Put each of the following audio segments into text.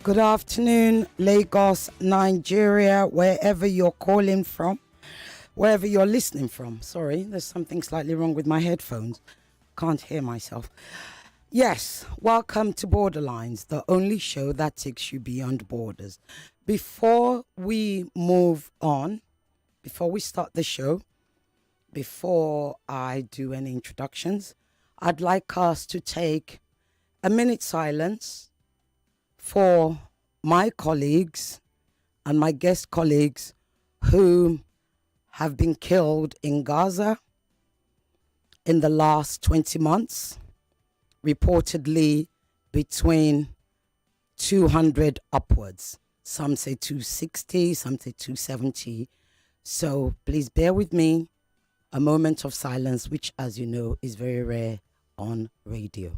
Good afternoon, Lagos, Nigeria, wherever you're calling from, wherever you're listening from. Sorry, there's something slightly wrong with my headphones. Can't hear myself. Yes, welcome to Borderlines, the only show that takes you beyond borders. Before we move on, before we start the show, before I do any introductions, I'd like us to take a minute silence for my colleagues and my guest colleagues who have been killed in Gaza in the last 20 months, reportedly between 200 upwards. Some say 260, some say 270. So please bear with me. A moment of silence, which, as you know, is very rare on radio.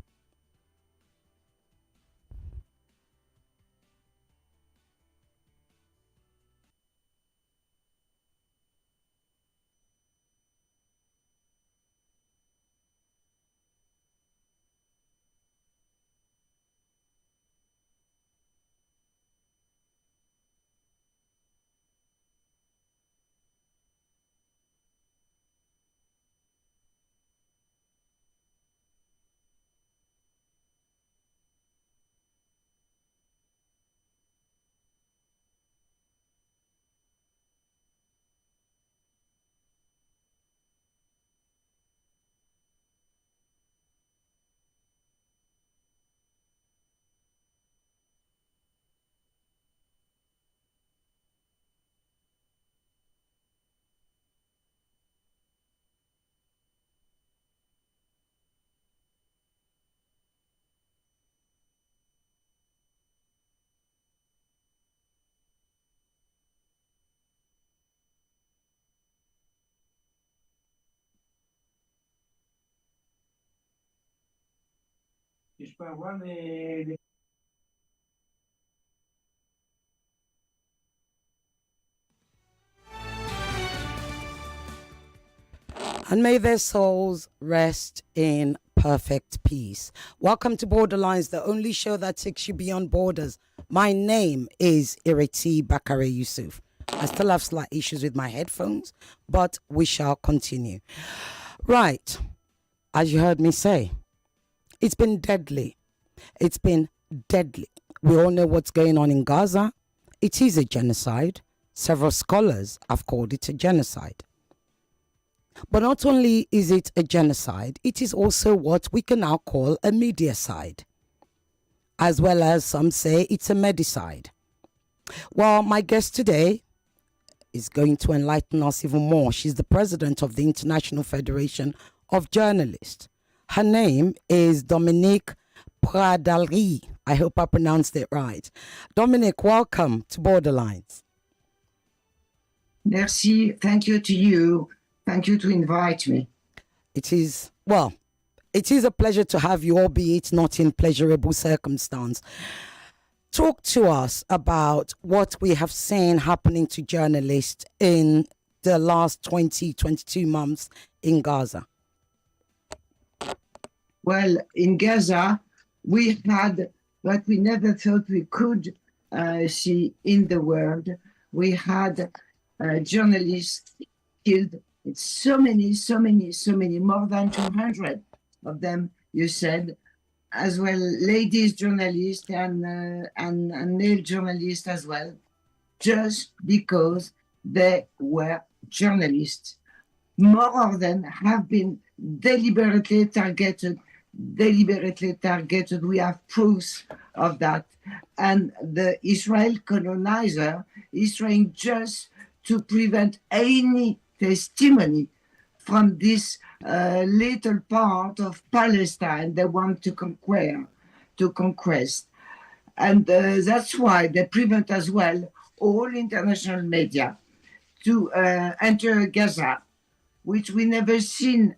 And may their souls rest in perfect peace. Welcome to Borderlines, the only show that takes you beyond borders. My name is Ireti Bakare-Yusuf. I still have slight issues with my headphones, but we shall continue. Right, as you heard me say, it's been deadly. It's been deadly. We all know what's going on in Gaza. It is a genocide. Several scholars have called it a genocide. But not only is it a genocide, it is also what we can now call a mediacide, as well as some say it's a medicide. Well, my guest today is going to enlighten us even more. She's the president of the International Federation of Journalists. Her name is Dominique Pradalie. I hope I pronounced it right. Dominique, welcome to Borderlines. Merci. Thank you to you. Thank you to invite me. It is a pleasure to have you, albeit not in pleasurable circumstance. Talk to us about what we have seen happening to journalists in the last 22 months in Gaza. Well, in Gaza, we had what we never thought we could see in the world. We had journalists killed. It's so many, more than 200 of them, you said, as well, ladies journalists and male journalists as well, just because they were journalists. More of them have been deliberately targeted. We have proofs of that. And the Israel colonizer is trying just to prevent any testimony from this little part of Palestine they want to conquest. And that's why they prevent as well all international media to enter Gaza, which we never seen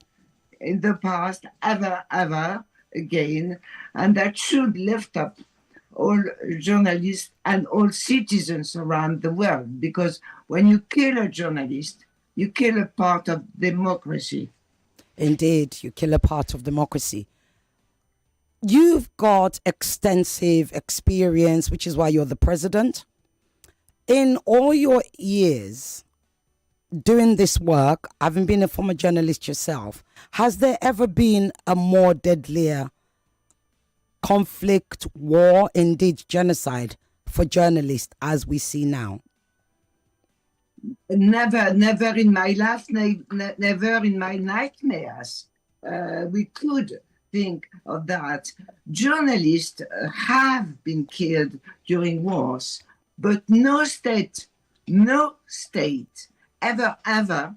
in the past, ever again. And that should lift up all journalists and all citizens around the world, because when you kill a journalist, you kill a part of democracy. Indeed, you kill a part of democracy. you've got extensive experience, which is why you're the president. In all your years doing this work, having been a former journalist yourself, has there ever been a more deadlier conflict, war, indeed genocide for journalists as we see now? Never in my life, never in my nightmares. We could think of that. Journalists have been killed during wars, but no state ever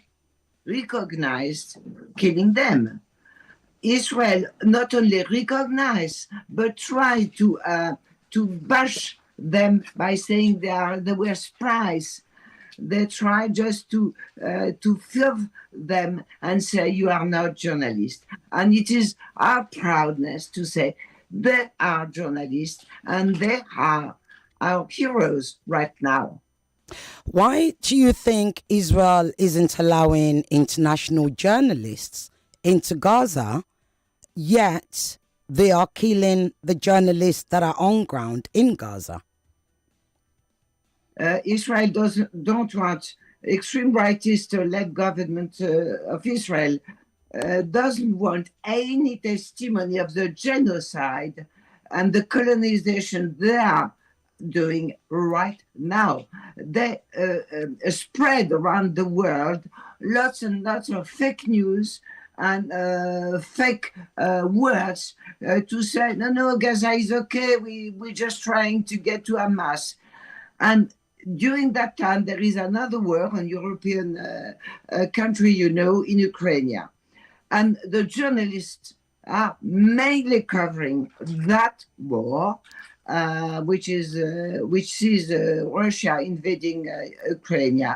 recognized killing them. Israel not only recognized, but tried to bash them by saying they were spies. They try just to filth them and say you are not journalists. And it is our proudness to say they are journalists and they are our heroes right now. Why do you think Israel isn't allowing international journalists into Gaza, yet they are killing the journalists that are on ground in Gaza? Israel don't want extreme rightist-led government of Israel doesn't want any testimony of the genocide and the colonization they are doing right now. They spread around the world lots and lots of fake news and fake words to say, no, Gaza is okay, we're just trying to get to Hamas. And during that time, there is another war on European country, in Ukraine. And the journalists are mainly covering that war, which sees Russia invading Ukraine.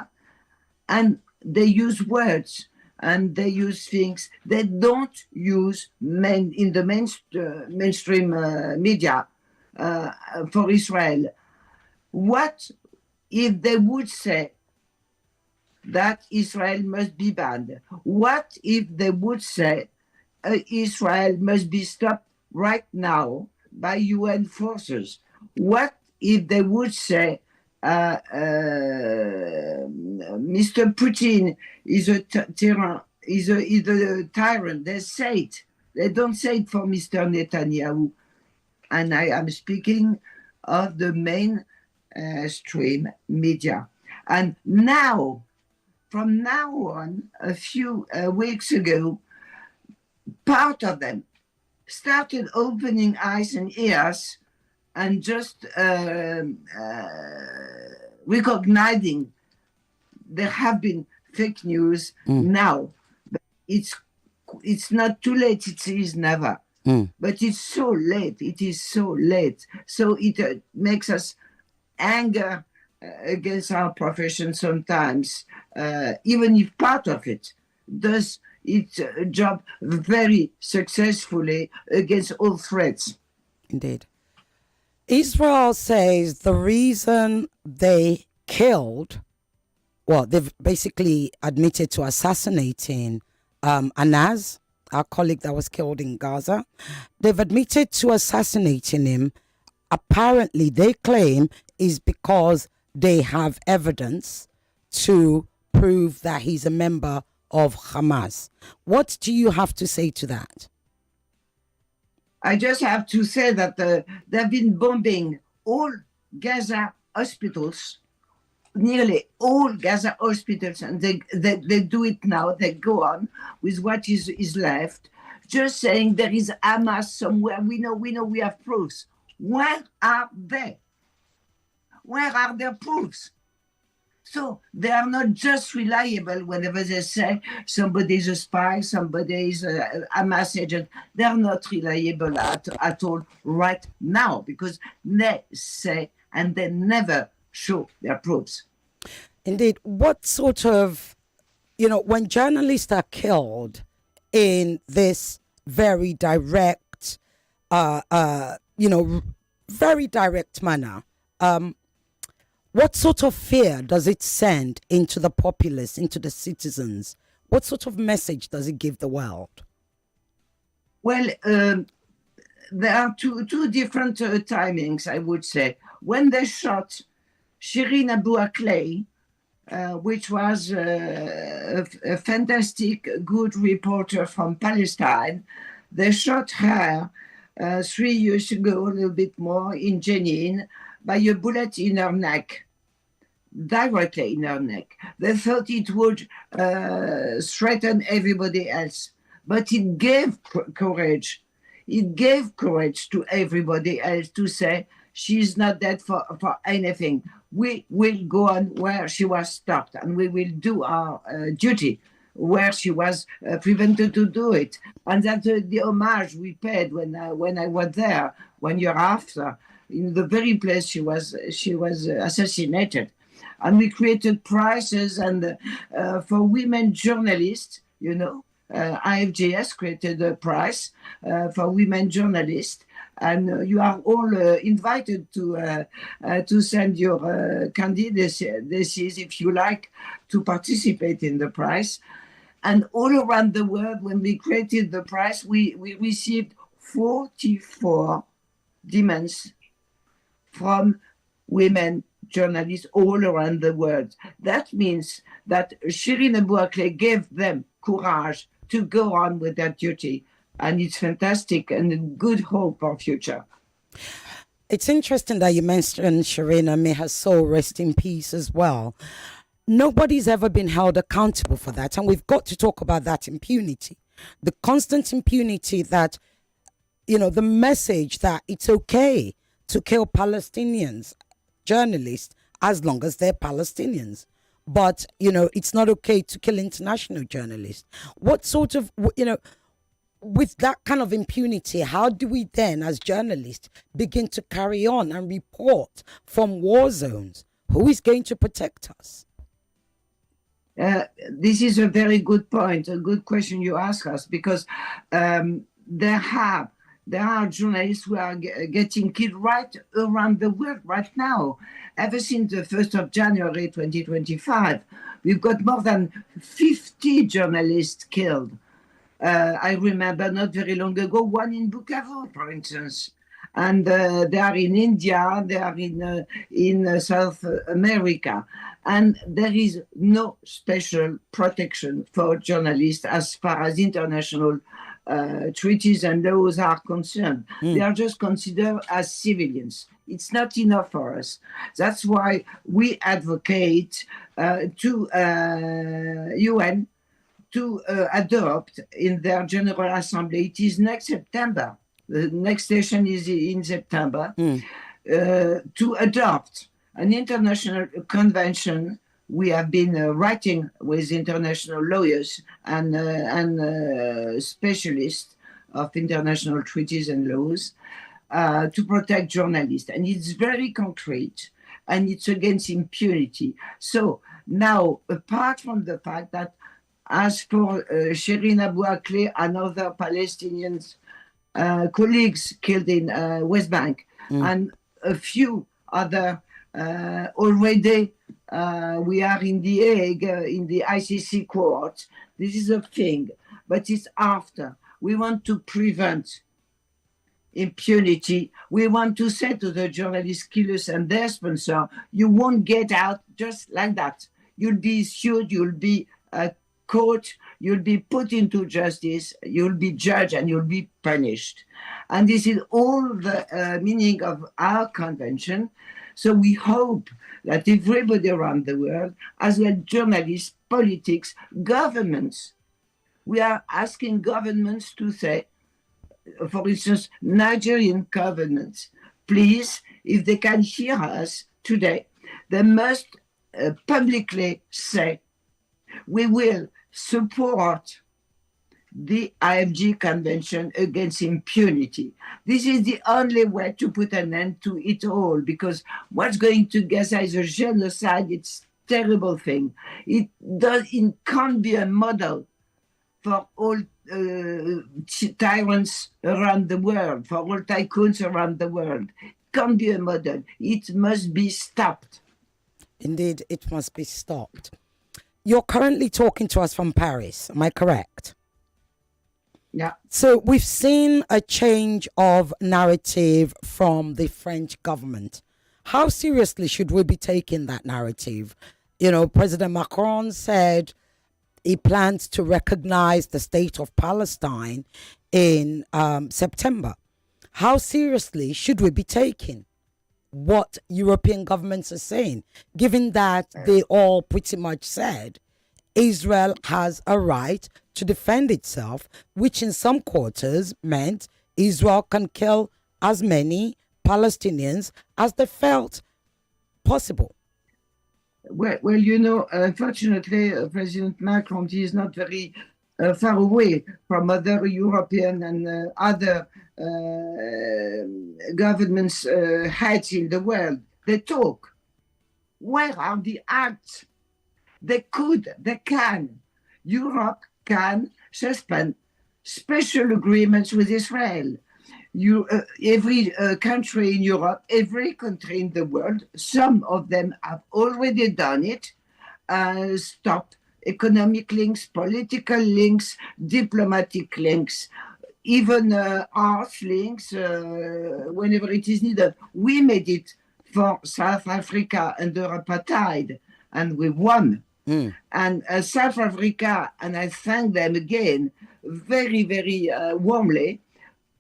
And they use words and they use things they don't use in the mainstream media for Israel. What if they would say that Israel must be banned? What if they would say Israel must be stopped right now by UN forces? What if they would say Mr. Putin is a tyrant? They say it. They don't say it for Mr. Netanyahu. And I am speaking of the mainstream media. And now, from now on, a few weeks ago, part of them started opening eyes and ears and just recognizing there have been fake news now. But it's not too late, it is never. But it's so late, it is so late. So it makes us anger against our profession sometimes, even if part of it does its job very successfully against all threats. Indeed. Israel says the reason they killed, they've basically admitted to assassinating Anaz, our colleague that was killed in Gaza. They've admitted to assassinating him. Apparently, they claim is because they have evidence to prove that he's a member of Hamas. What do you have to say to that? I just have to say that they've been bombing all Gaza hospitals, nearly all Gaza hospitals, and they do it now. They go on with what is left, just saying there is Hamas somewhere. We know, we have proofs. Where are they? Where are their proofs? So they are not just reliable whenever they say somebody is a spy, somebody is a Hamas agent. They are not reliable at all right now because they say and they never show their proofs. Indeed. What sort of, when journalists are killed in this very direct, very direct manner, what sort of fear does it send into the populace, into the citizens? What sort of message does it give the world? Well, there are two different timings, I would say. When they shot Shirin Abu Akleh, which was a fantastic, good reporter from Palestine, they shot her 3 years ago, a little bit more, in Jenin, by a bullet in her neck, directly in her neck. They thought it would threaten everybody else, but it gave courage. It gave courage to everybody else to say, she's not dead for anything. We will go on where she was stopped, and we will do our duty where she was prevented to do it. And that's the homage we paid when I was there 1 year after, in the very place she was assassinated. And we created prizes and for women journalists, IFJS created a prize for women journalists, and you are all invited to send your candidacies if you like to participate in the prize. And all around the world, when we created the prize, we received 44 demands from women journalists all around the world. That means that Shirin Abu Akleh gave them courage to go on with their duty. And it's fantastic and a good hope for future. It's interesting that you mentioned Shireen, may her soul rest in peace as well. Nobody's ever been held accountable for that. And we've got to talk about that impunity. The constant impunity that, the message that it's okay to kill Palestinians, journalists, as long as they're Palestinians. But, it's not okay to kill international journalists. What sort of, with that kind of impunity, how do we then, as journalists, begin to carry on and report from war zones? Who is going to protect us? This is a very good point, a good question you ask us, because there are journalists who are getting killed right around the world right now. Ever since the 1st of January 2025, we've got more than 50 journalists killed. I remember not very long ago, one in Bukavu, for instance. And they are in India, they are in South America. And there is no special protection for journalists as far as international treaties and laws are concerned. They are just considered as civilians. It's not enough for us. That's why we advocate to UN to adopt in their General Assembly. It is next September. The next session is in September, to adopt an international convention. We have been writing with international lawyers and specialists of international treaties and laws to protect journalists. And it's very concrete, and it's against impunity. So now, apart from the fact that as for Shirin Abu Akleh and other Palestinians colleagues killed in West Bank, and a few other already, we are in The Hague, in the ICC court. This is a thing, but it's after. We want to prevent impunity. We want to say to the journalist killers and their sponsor, you won't get out just like that. You'll be sued, you'll be caught, you'll be put into justice, you'll be judged, and you'll be punished. And this is all the meaning of our convention. So we hope that everybody around the world, as well journalists, politics, governments, we are asking governments to say, for instance, Nigerian governments, please, if they can hear us today, they must publicly say, we will support the IFG Convention against impunity. This is the only way to put an end to it all, because what's going to Gaza is a genocide. It's a terrible thing. It can't be a model for all tyrants around the world, for all tycoons around the world. It can't be a model. It must be stopped. Indeed, it must be stopped. You're currently talking to us from Paris, am I correct? Yeah. So we've seen a change of narrative from the French government. How seriously should we be taking that narrative? You know, President Macron said he plans to recognize the state of Palestine in September. How seriously should we be taking what European governments are saying, given that they all pretty much said Israel has a right to defend itself, which in some quarters meant Israel can kill as many Palestinians as they felt possible. Well, you know, unfortunately, President Macron is not very far away from other European and other governments' heads in the world. They talk. Where are the acts? They could, they can. Europe can suspend special agreements with Israel. Every country in Europe, every country in the world, some of them have already done it, stopped economic links, political links, diplomatic links, even arts links whenever it is needed. We made it for South Africa under apartheid, and we won. And South Africa, and I thank them again very, very warmly,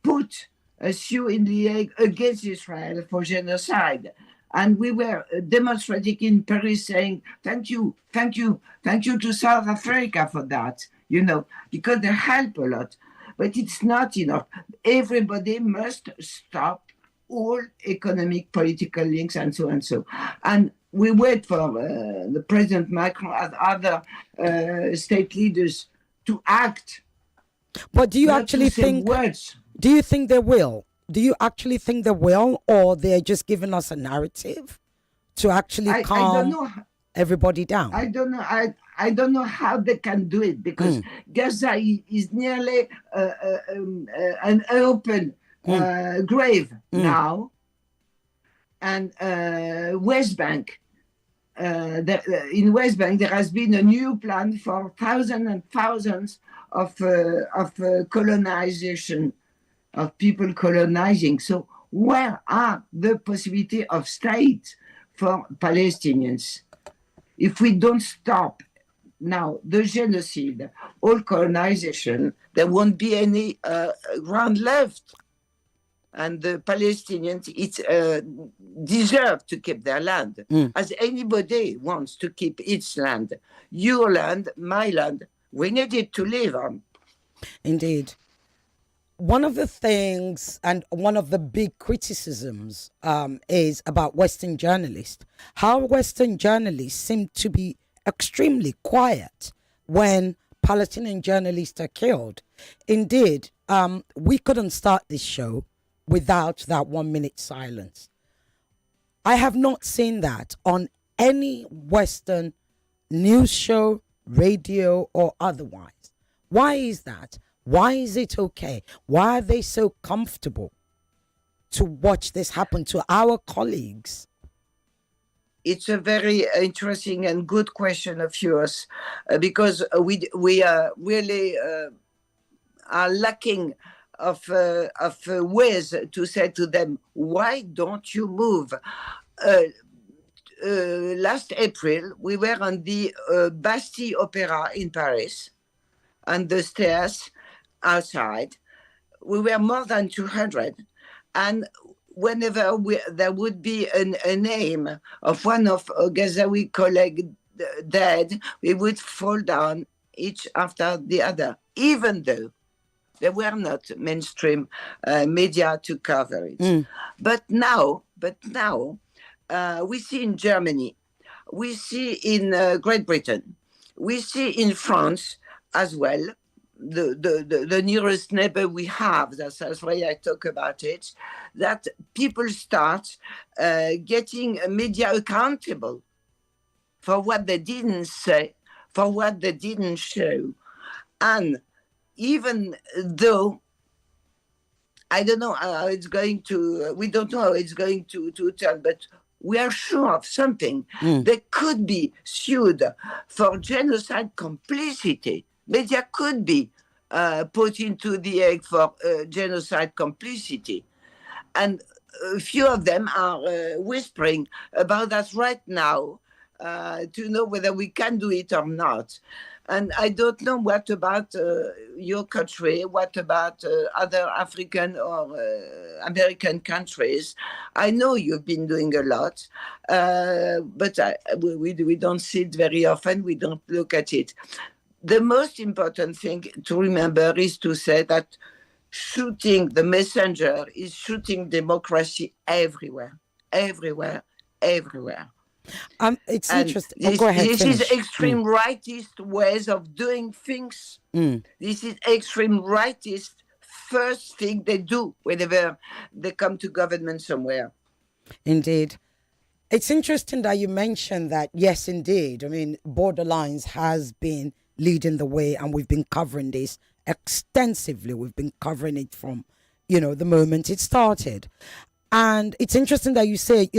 put a suit in the Hague against Israel for genocide. And we were demonstrating in Paris saying, thank you to South Africa for that, you know, because they help a lot. But it's not enough. Everybody must stop all economic, political links, and so and so. And we wait for the President Macron and other state leaders to act. But do you actually think words? Do you think they will? Do you actually think they will, or they're just giving us a narrative to actually calm everybody down? I don't know. I don't know how they can do it, because Gaza is nearly an open grave now, and West Bank. In West Bank, there has been a new plan for thousands and thousands of colonization, of people colonizing. So where are the possibility of state for Palestinians? If we don't stop now the genocide, all colonization, there won't be any ground left. And the Palestinians deserve to keep their land, as anybody wants to keep its land. Your land, my land, we need it to live on. Indeed. One of the things and one of the big criticisms is about Western journalists. How Western journalists seem to be extremely quiet when Palestinian journalists are killed. Indeed, we couldn't start this show without that 1 minute silence. I have not seen that on any Western news show, radio, or otherwise. Why is that? Why is it okay? Why are they so comfortable to watch this happen to our colleagues? It's a very interesting and good question of yours, because we are really are lacking of ways to say to them, why don't you move? Last April, we were on the Bastille Opera in Paris, on the stairs outside. We were more than 200. And whenever there would be a name of one of our Gazawi colleagues dead, we would fall down each after the other, even though there were not mainstream media to cover it. But now, we see in Germany, we see in Great Britain, we see in France as well, the nearest neighbor we have, that's why I talk about it, that people start getting media accountable for what they didn't say, for what they didn't show. And even though I don't know how it's going to, we don't know how it's going to turn, but we are sure of something. They could be sued for genocide complicity. Media could be put into the egg for genocide complicity. And a few of them are whispering about that right now to know whether we can do it or not. And I don't know what about your country, what about other African or American countries. I know you've been doing a lot, but we don't see it very often. We don't look at it. The most important thing to remember is to say that shooting the messenger is shooting democracy everywhere, everywhere, everywhere. It's And interesting. Oh, go ahead. this is Finish. extreme rightist ways of doing things. This is extreme rightist first thing they do whenever they come to government somewhere. Indeed. It's interesting that you mentioned that. Yes, indeed. I mean, Borderlines has been leading the way, and we've been covering this extensively. We've been covering it from, the moment it started. And it's interesting that you say,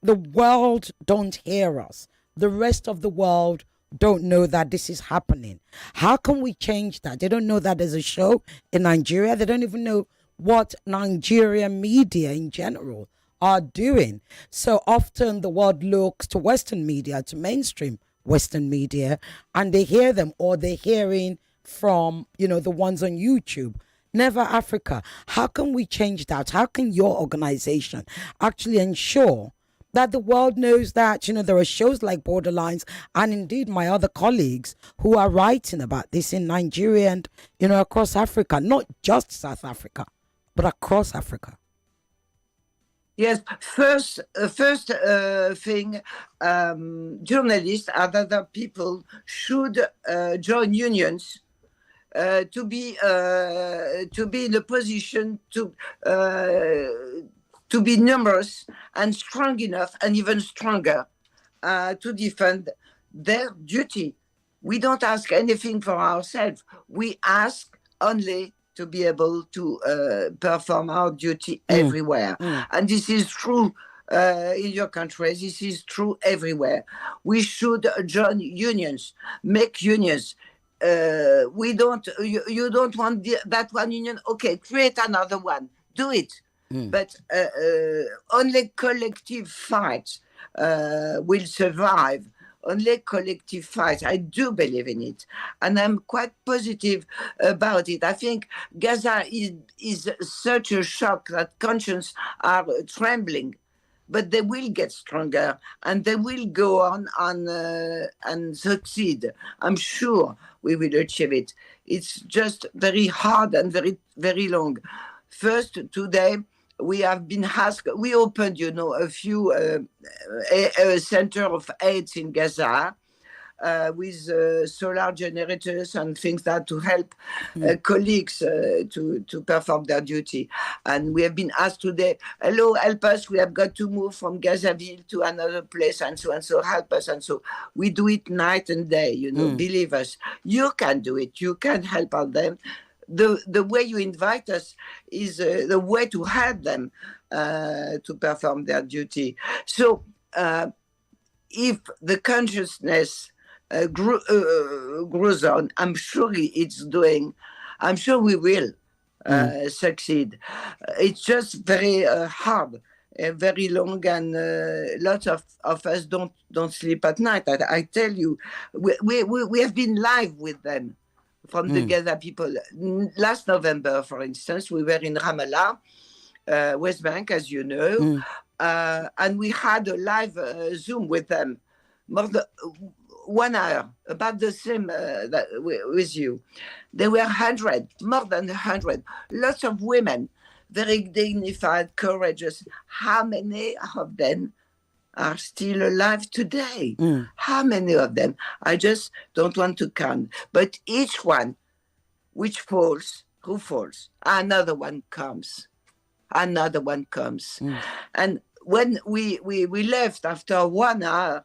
the world don't hear us. The rest of the world don't know that this is happening. How can we change that? They don't know that there's a show in Nigeria. They don't even know what Nigerian media in general are doing. So often the world looks to Western media, to mainstream Western media, and they hear them, or they're hearing from, the ones on YouTube. Never Africa. How can we change that? How can your organization actually ensure that the world knows that, there are shows like Borderlines, and indeed my other colleagues who are writing about this in Nigeria and, across Africa, not just South Africa, but across Africa? Yes, first thing, journalists and other people should join unions to be in a position to be numerous and strong enough, and even stronger, to defend their duty. We don't ask anything for ourselves. We ask only to be able to perform our duty everywhere. And this is true in your country. This is true everywhere. We should join unions, make unions. We don't. You don't want that one union? Okay, create another one. Do it. But only collective fights will survive. Only collective fights. I do believe in it. And I'm quite positive about it. I think Gaza is such a shock that consciences are trembling. But they will get stronger, and they will go on and succeed. I'm sure we will achieve it. It's just very hard and very, very long. First, today, we have been asked, we opened, a few center of aids in Gaza with solar generators and things that to help colleagues to perform their duty. And we have been asked today, hello, help us. We have got to move from Gazaville to another place, and so help us. And so we do it night and day, believe us. You can do it. You can help out them. The way you invite us is the way to help them to perform their duty. So if the consciousness grows on, I'm sure it's doing, I'm sure we will succeed. It's just very hard, very long, and lots of us don't sleep at night. I tell you, we have been live with them. From the Gaza people. Last November, for instance, we were in Ramallah, West Bank, as you know, and we had a live Zoom with them, more than 1 hour, about the same with you. There were 100, more than 100, lots of women, very dignified, courageous. How many of them are still alive today? How many of them? I just don't want to count. But each one which falls, who falls, another one comes. Another one comes. And when we left after 1 hour,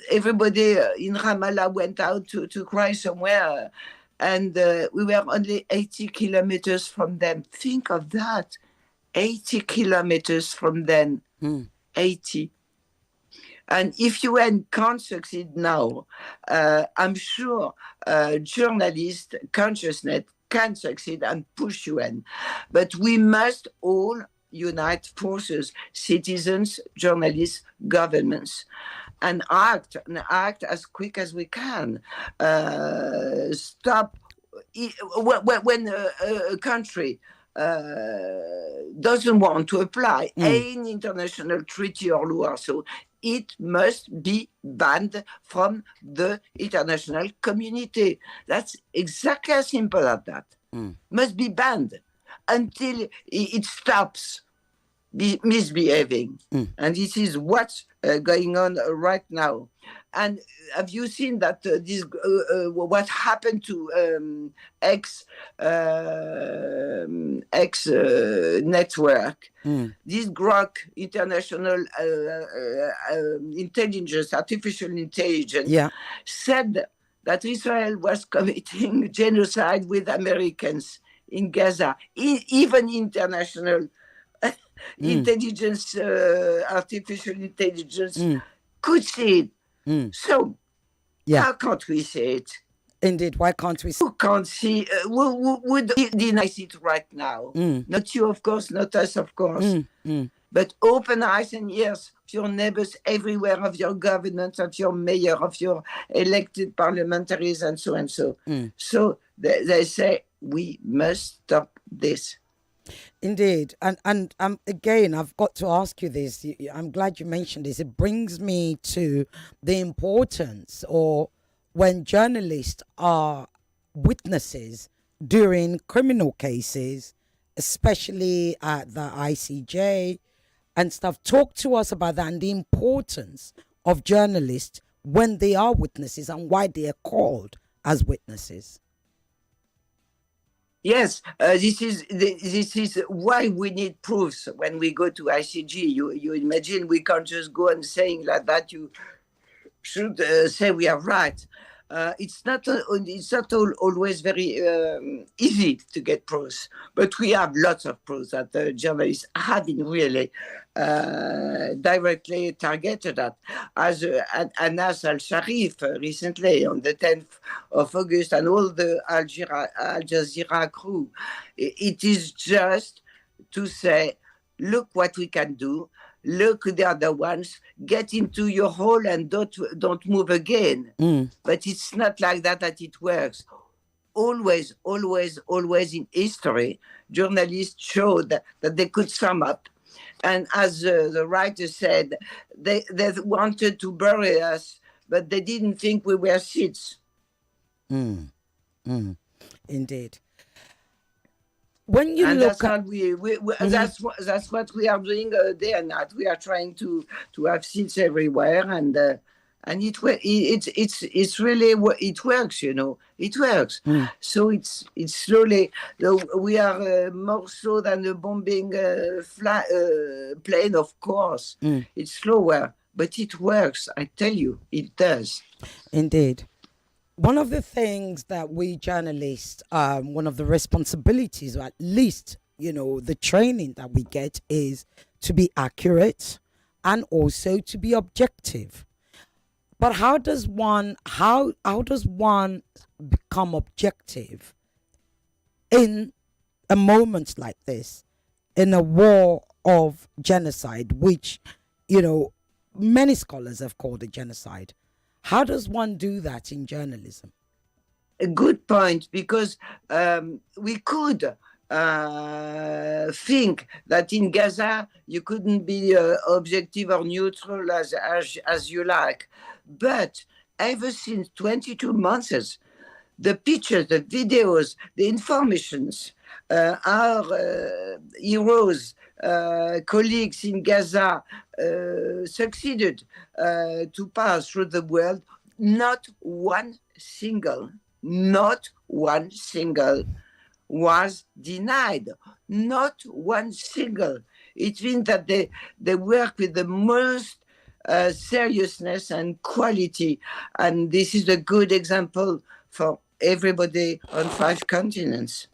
everybody in Ramallah went out to cry somewhere. And we were only 80 kilometers from them. Think of that. 80 kilometers from them. 80. And if UN can't succeed now, I'm sure journalist consciousness can succeed and push UN. But we must all unite forces, citizens, journalists, governments, and act as quick as we can. Stop when a country doesn't want to apply any international treaty or law, so it must be banned from the international community. That's exactly as simple as that. Must be banned until it stops misbehaving. And this is what's going on right now. And have you seen that what happened to X network? This Grok international intelligence, artificial intelligence, said that Israel was committing genocide with Americans in Gaza. Even international intelligence, artificial intelligence could see it. So, how can't we say it? Indeed, why can't we? Who can't see? Who would deny it right now? Not you, of course, not us, of course. But open eyes and ears of your neighbors everywhere, of your government, of your mayor, of your elected parliamentaries, and so and so. So they say we must stop this. Indeed. And again, I've got to ask you this. I'm glad you mentioned this. It brings me to the importance, or when journalists are witnesses during criminal cases, especially at the ICJ and stuff. Talk to us about that and the importance of journalists when they are witnesses and why they are called as witnesses. Yes, this is why we need proofs when we go to ICJ. You imagine we can't just go and saying like that. You should say we are right. It's not always very easy to get proofs, but we have lots of proofs that the journalists have been really directly targeted at. As Anas al-Sharif recently on the 10th of August, and all the Al Jazeera crew. It is just to say, look what we can do. Look, the other ones, get into your hole and don't move again. But it's not like that it works. Always in history, journalists showed that they could sum up. And as the writer said, they wanted to bury us, but they didn't think we were seeds. Indeed. When you and look that's not that's what we are doing day and night. We are trying to have seats everywhere, and it's really it works, you know. It works. So it's slowly. We are more slow than a bombing plane, of course. It's slower, but it works. I tell you, it does. Indeed. One of the things that we journalists, one of the responsibilities, or at least, you know, the training that we get, is to be accurate and also to be objective. But how does one become objective in a moment like this, in a war of genocide, which, you know, many scholars have called a genocide? How does one do that in journalism? A good point, because we could think that in Gaza you couldn't be objective or neutral as you like. But ever since 22 months, the pictures, the videos, the informations, our heroes, colleagues in Gaza succeeded to pass through the world. Not one single was denied. Not one single. It means that they work with the most seriousness and quality. And this is a good example for everybody on 5 continents.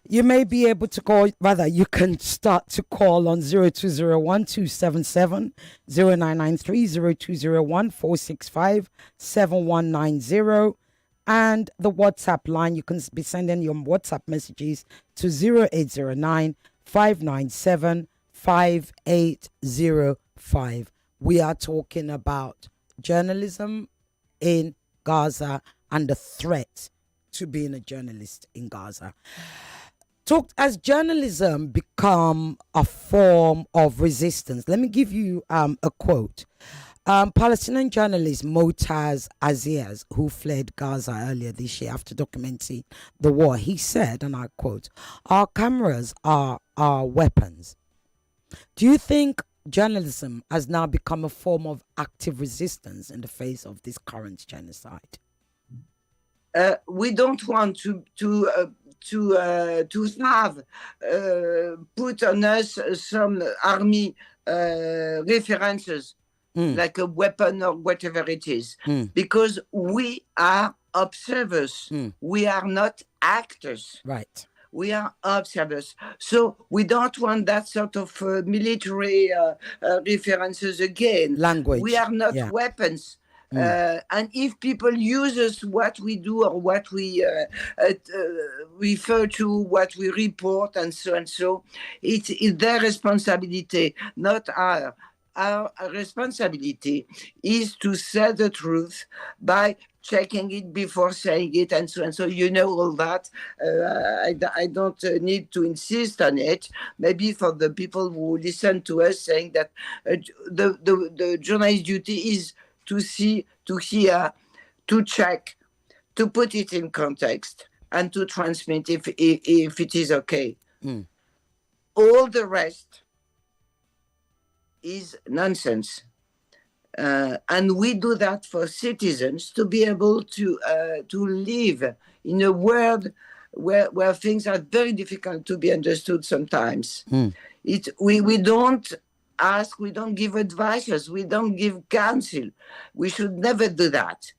You may be able to call, rather, you can start to call on 0201 277 0993, 0201 465 7190. And the WhatsApp line, you can be sending your WhatsApp messages to 0809 597 5805. We are talking about journalism in Gaza and the threat to being a journalist in Gaza. Has journalism become a form of resistance? Let me give you a quote. Palestinian journalist Motaz Aziz, who fled Gaza earlier this year after documenting the war, he said, and I quote, "Our cameras are our weapons." Do you think journalism has now become a form of active resistance in the face of this current genocide? We don't want to have put on us some army references, like a weapon or whatever it is, because we are observers. We are not actors. Right. We are observers. So we don't want that sort of military references again. Language. We are not weapons. And if people use what we do or what we refer to, what we report, and so, it's their responsibility, not ours. Our responsibility is to say the truth by checking it before saying it, and so. You know all that. I don't need to insist on it. Maybe for the people who listen to us, saying that the journalist's duty is to see, to hear, to check, to put it in context, and to transmit if it is okay. All the rest is nonsense. And we do that for citizens to be able to live in a world where things are very difficult to be understood sometimes. We don't ask, we don't give advices, we don't give counsel. We should never do that.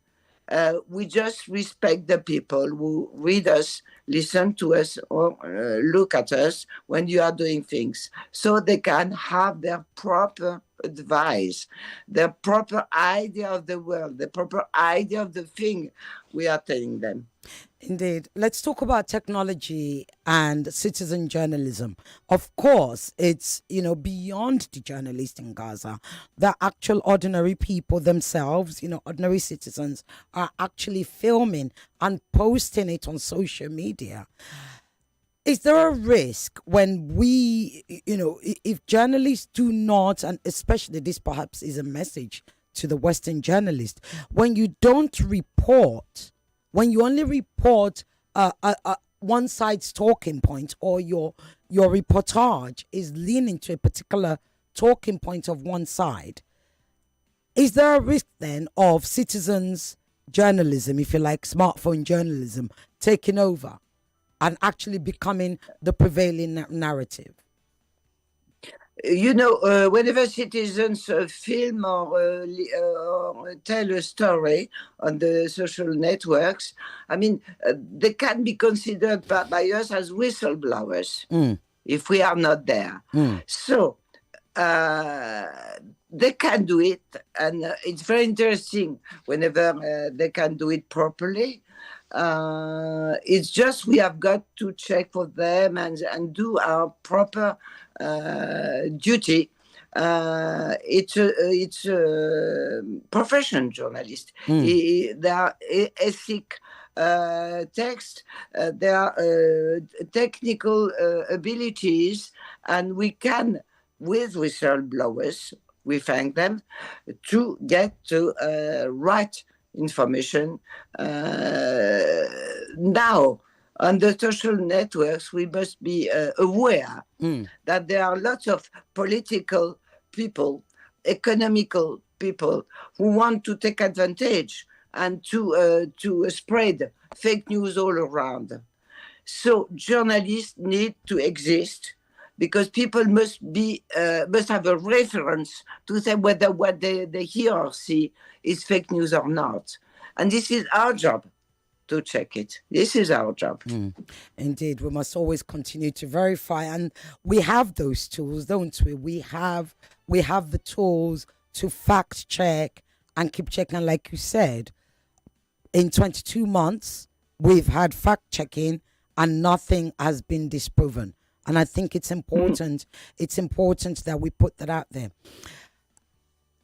We just respect the people who read us, listen to us, or look at us when you are doing things, so they can have their proper advice, their proper idea of the world, the proper idea of the thing we are telling them. Indeed. Let's talk about technology and citizen journalism. Of course, it's, beyond the journalists in Gaza. The actual ordinary people themselves, ordinary citizens, are actually filming and posting it on social media. Is there a risk when we, if journalists do not, and especially this perhaps is a message to the Western journalist, when you don't report, when you only report one side's talking point, or your reportage is leaning to a particular talking point of one side, is there a risk then of citizens journalism, if you like, smartphone journalism, taking over and actually becoming the prevailing narrative? Whenever citizens film or tell a story on the social networks, they can be considered by us as whistleblowers if we are not there. So they can do it, and it's very interesting whenever they can do it properly. It's just we have got to check for them and do our proper duty. It's a profession journalist. There are ethic text, there are technical abilities, and we can, with whistleblowers, we thank them, to get to right information. Now, on the social networks, we must be aware that there are lots of political people, economical people who want to take advantage and to spread fake news all around. So journalists need to exist, because people must have a reference to say whether what they hear or see is fake news or not. And this is our job. to check it. This is our job. Indeed, we must always continue to verify, and we have those tools, don't we? We have the tools to fact check and keep checking. Like you said, in 22 months, we've had fact checking, and nothing has been disproven. And I think it's important. It's important that we put that out there.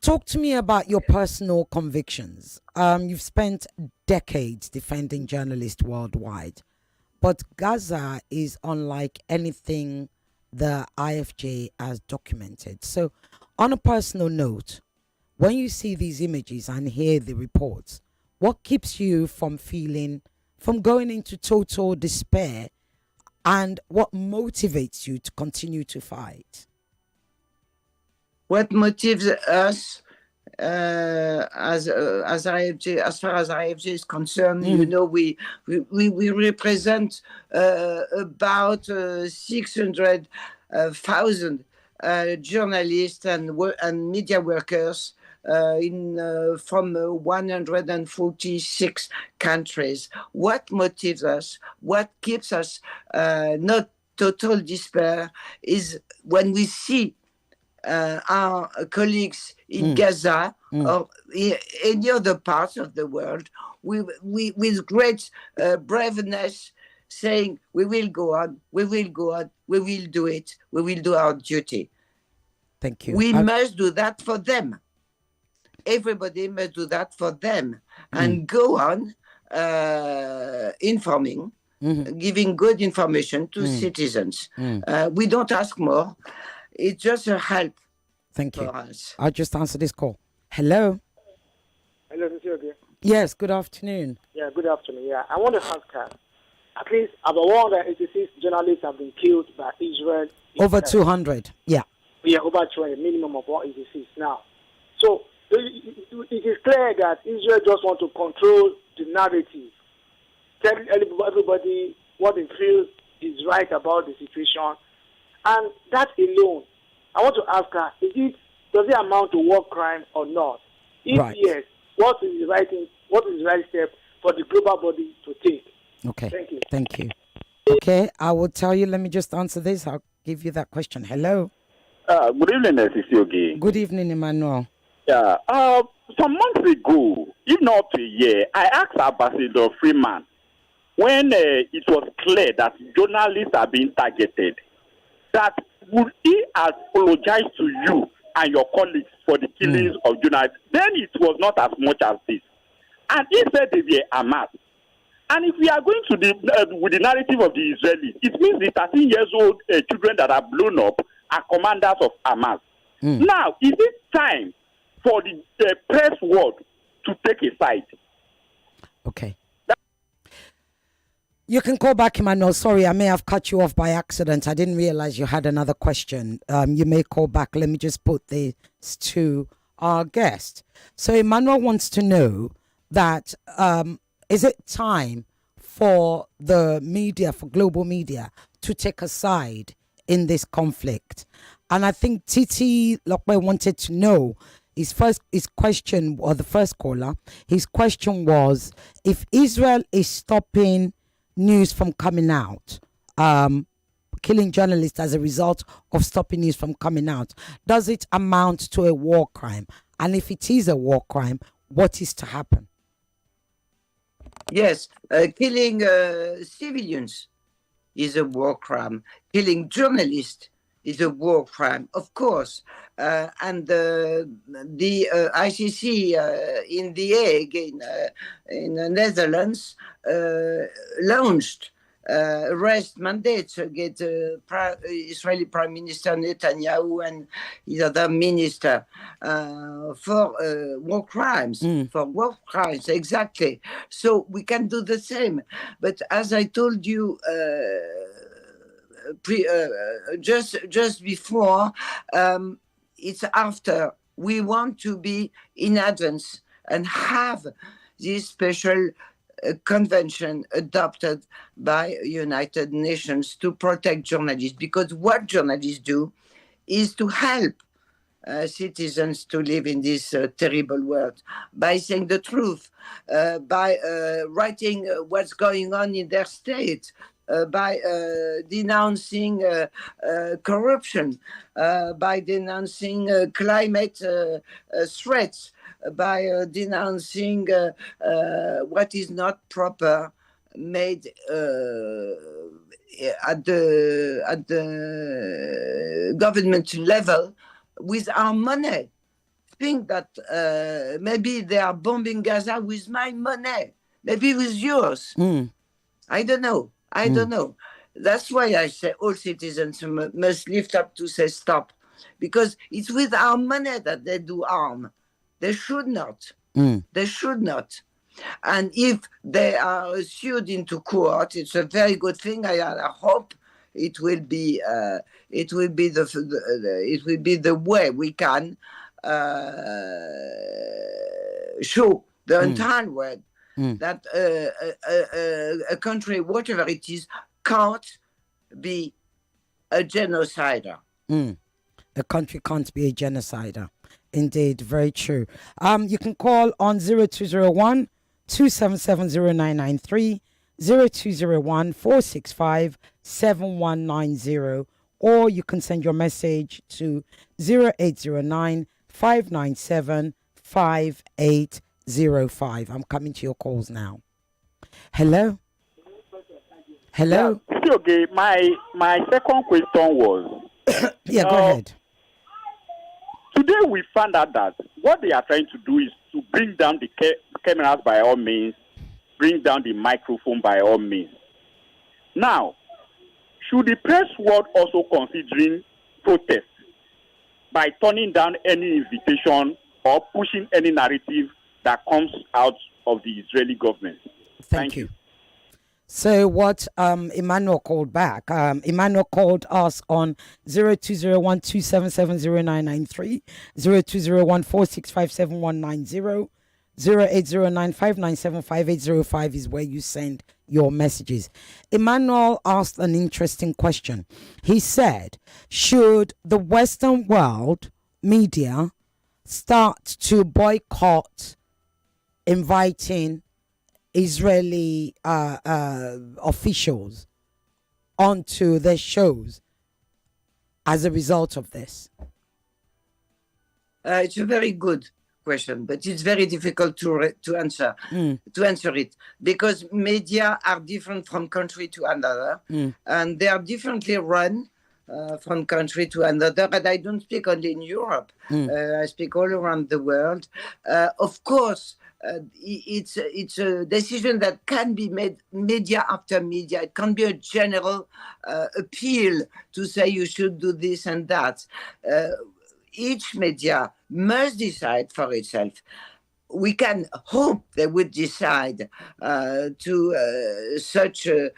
Talk to me about your personal convictions. You've spent decades defending journalists worldwide, but Gaza is unlike anything the IFJ has documented. So, on a personal note, when you see these images and hear the reports, what keeps you from going into total despair, and what motivates you to continue to fight? What motivates us as IFJ, as far as IFJ is concerned, we represent about 600,000 journalists and media workers from 146 countries. What motivates us, what keeps us not total despair, is when we see our colleagues in Gaza or any other parts of the world, with great braveness, saying, we will go on, we will go on, we will do it, we will do our duty. Thank you. We must do that for them. Everybody must do that for them and go on informing, giving good information to citizens. We don't ask more. It's just a help. Thank you. For us. I'll just answer this call. Hello. Hello, this is okay. Yes, good afternoon. Yeah, good afternoon. Yeah, I want to ask her. At least about 186 journalists have been killed by Israel. Over 200. Yeah. Yeah, over 200, minimum of 186 now. So it is clear that Israel just wants to control the narrative, tell everybody what they feel is right about the situation, and that alone. I want to ask her: does it amount to war crime or not? If yes, what is the right step for the global body to take? Okay. Thank you. Thank you. Okay, I will tell you. Let me just answer this. I'll give you that question. Hello. Good evening, Sisi. Good evening, Emmanuel. Yeah. Some months ago, if not a year, I asked Ambassador Freeman when it was clear that journalists are being targeted, that would he apologize to you and your colleagues for the killings of journalists? Then it was not as much as this. And he said they were Hamas. And if we are going to with the narrative of the Israelis, it means the 13 years old children that are blown up are commanders of Hamas. Now, is it time for the press world to take a side? Okay. You can call back, Emmanuel. Sorry, I may have cut you off by accident. I didn't realize you had another question. You may call back. Let me just put this to our guest. So Emmanuel wants to know that is it time for the media, for global media, to take a side in this conflict? And I think Titi Lokwe wanted to know his question, or the first caller, his question was, if Israel is stopping news from coming out, killing journalists as a result of stopping news from coming out, does it amount to a war crime? And if it is a war crime, what is to happen? Yes, killing civilians is a war crime. Killing journalists is a war crime, of course. And the ICC in The Hague, in the Netherlands, launched arrest mandates against Israeli Prime Minister Netanyahu and his other minister for war crimes. For war crimes, exactly. So we can do the same. But as I told you just before, it's after. We want to be in advance and have this special convention adopted by United Nations to protect journalists, because what journalists do is to help citizens to live in this terrible world by saying the truth, by writing what's going on in their state, by denouncing corruption, by denouncing climate threats, by denouncing what is not proper made at the government level with our money. Think that maybe they are bombing Gaza with my money, maybe with yours. I don't know. I don't know. That's why I say all citizens must lift up to say stop, because it's with our money that they do harm. They should not. They should not. And if they are sued into court, it's a very good thing. I hope it will be the way we can show the entire world that a country, whatever it is, can't be a genocider. A country can't be a genocider. Indeed, very true. You can call on 0201 2770993, 0201 465 7190, or you can send your message to 0809 597 5805. I'm coming to your calls now. Hello? Hello? Yeah, okay, my second question was... Yeah, go ahead. Today we found out that what they are trying to do is to bring down the cameras by all means, bring down the microphone by all means. Now, should the press world also considering protest by turning down any invitation or pushing any narrative that comes out of the Israeli government? Thank you. So what Emmanuel called back, Emmanuel called us on 0201 2770993, 0201 465 7190, 0809 597 5805 is where you send your messages. Emmanuel asked an interesting question. He said, should the Western world media start to boycott inviting Israeli officials onto their shows as a result of this? It's a very good question, but it's very difficult to answer it, because media are different from country to another, and they are differently run from country to another. And I don't speak only in Europe. I speak all around the world. Of course, it's a decision that can be made media after media. It can be a general appeal to say you should do this and that. Each media must decide for itself. We can hope they would decide to such an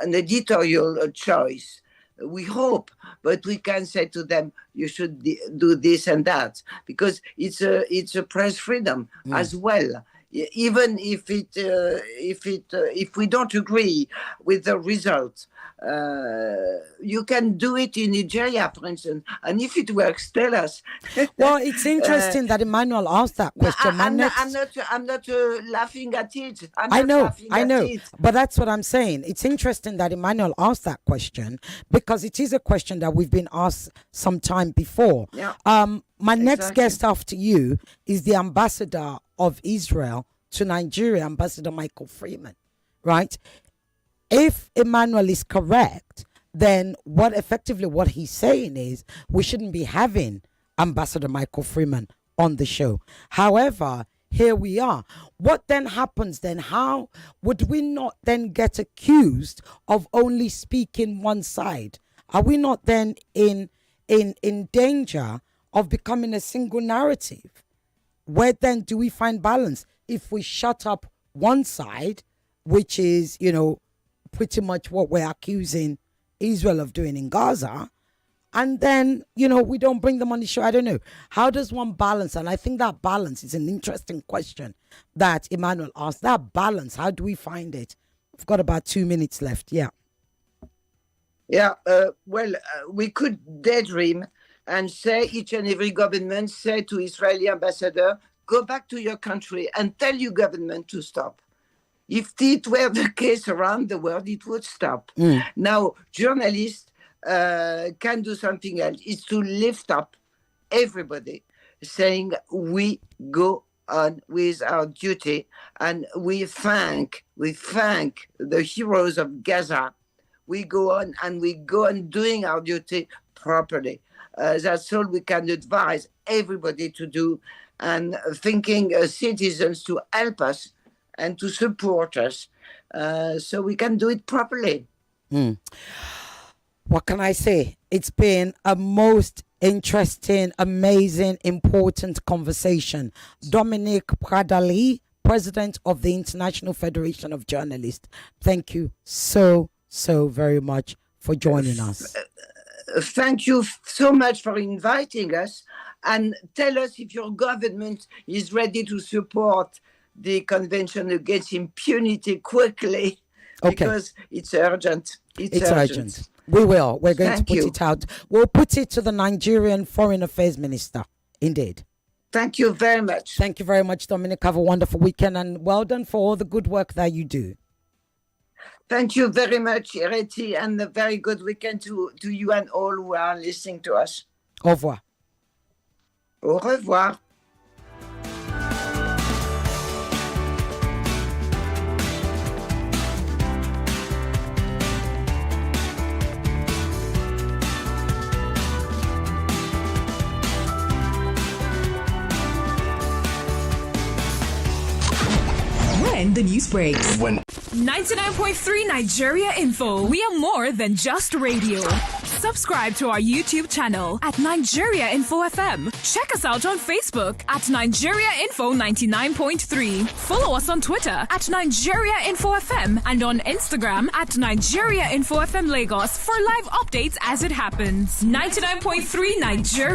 editorial choice. We hope, but we can say to them, you should do this and that, because it's a press freedom as well. Even if we don't agree with the result, you can do it in Nigeria, for instance, and if it works, tell us. Well, it's interesting that Emmanuel asked that question. I'm not laughing at it. I know, but that's what I'm saying. It's interesting that Emmanuel asked that question, because it is a question that we've been asked some time before. Yeah. My next guest after you is the ambassador of Israel to Nigeria, Ambassador Michael Freeman, right? If Emmanuel is correct, then what he's saying is we shouldn't be having Ambassador Michael Freeman on the show. However, here we are. What then happens then? How would we not then get accused of only speaking one side? Are we not then in danger of becoming a single narrative? Where then do we find balance? If we shut up one side, which is, pretty much what we're accusing Israel of doing in Gaza, and then, we don't bring them on the show. I don't know. How does one balance? And I think that balance is an interesting question that Emmanuel asked. That balance, how do we find it? We've got about 2 minutes left. Yeah. Yeah. We could daydream and say, each and every government say to Israeli ambassador, go back to your country and tell your government to stop. If it were the case around the world, it would stop. Now, journalists can do something else. It's to lift up everybody, saying we go on with our duty, and we thank the heroes of Gaza. We go on doing our duty properly. That's all we can advise everybody to do, and thinking citizens to help us and to support us, so we can do it properly. What can I say? It's been a most interesting, amazing, important conversation. Dominique Pradalie, President of the International Federation of Journalists, thank you so very much for joining us. Thank you so much for inviting us, and tell us if your government is ready to support the Convention Against Impunity quickly, because it's urgent. It's urgent. We will. We're going to put you. it out. We'll put it to the Nigerian Foreign Affairs Minister. Indeed. Thank you very much. Thank you very much, Dominic. Have a wonderful weekend, and well done for all the good work that you do. Thank you very much, Ireti, and a very good weekend to you and all who are listening to us. Au revoir. Au revoir. When the news breaks. 99.3 Nigeria Info. We are more than just radio. Subscribe to our YouTube channel at Nigeria Info FM. Check us out on Facebook at Nigeria Info 99.3. Follow us on Twitter at Nigeria Info FM and on Instagram at Nigeria Info FM Lagos for live updates as it happens. 99.3 Nigeria.